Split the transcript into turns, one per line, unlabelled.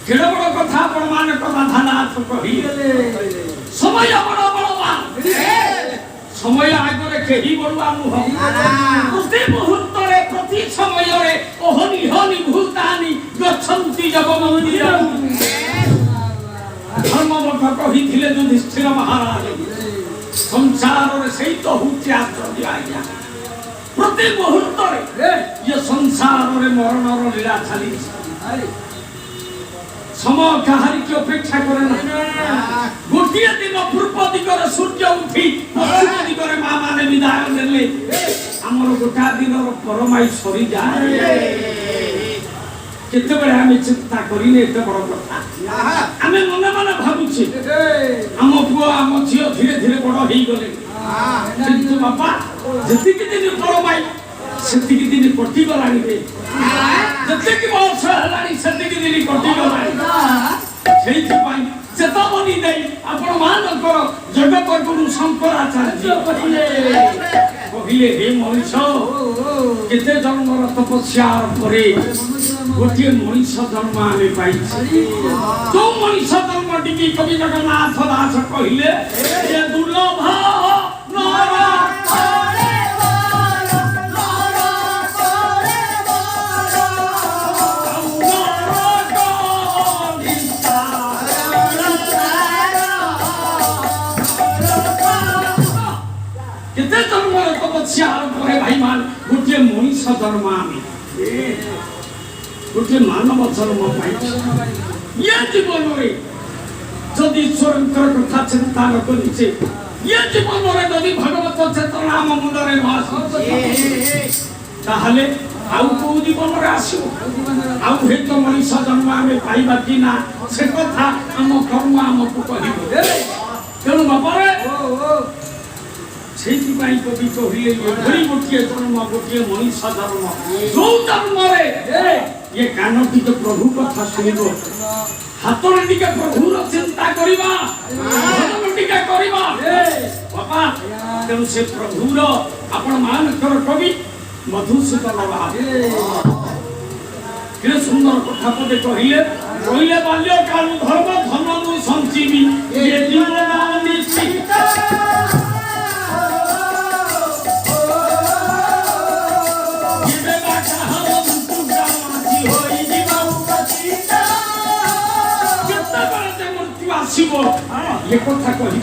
केड़ बड़ कथा आपण मान कथा धानाथ कहिले समय बड़ बड़वान समय आगरे केही बड़वा नुह प्रति मुहूर्त रे प्रति समय रे ओहनि हनि भूतानि गच्छन्ति जगमन्दिर धर्मवत कहिथिले युधिष्ठिर महाराज संसार रे सही तो हुति आश्चर्य आज्ञा प्रति मुहूर्त रे ये संसार रे मरण रो लीला चली समय कहारी की अपेक्षा करे ना गोटे दिन पूर्व दिगरे सूर्य उठी पश्चिम दिगरे माँ माने विदाय नेले आमर गोटा दिन परमाई सरी जाए केते बेले आमे चिंता करिने एते बड़ कथा आमे मने मने भाबुछि आम पुओ आम झियो धीरे धीरे बड़ हेई गले किंतु बापा जतिक दिन परमाई सेतिक दिन कटि गलानी रे जतिक वर्ष हलानी सेतिक दिन कटि गलानी सेइथि पाई चेतावनी देई आपण मानकर जगत गुरु शंकराचार्य कहिले हे मनीष केते जन्मर तपस्या परे गोटे मनीष जन्म आमे पाइछि तो मनीष जन्म टिकी कवि जगन्नाथ दास कहिले ये दुर्लभ नर भाई मान गोटे मनीष जन्म गोटे मानव जन्म पाई ये जीवन में जदि ईश्वर कथा चिंता न करिछे ये जीवन में जदि भगवत चेतना आम मुंडरे ताहले आउ को जीवन रे आसीबो आउ हे तो मनीष जन्म आमे पाइबा कि ना से कथा आम कर्म आमको कहिबो तेणु बाबा रे सेठी पाई कवि कहिले ये बड़ी गोटिए जन्म गोटिए मनीष जन्म जो जन्म रे ये कानटी तो प्रभु कथा सुनिबो हातरे टिके प्रभु रो चिंता करिबा भजन टिके करिबा बाबा तेनु से प्रभु रो आपण मान कर कवि मधुसूदन बाबा के सुंदर कथा पदे कहिले कहिले बाल्य काल धर्म धन संजीवी ये जीवन निश्चित ये कथा कहि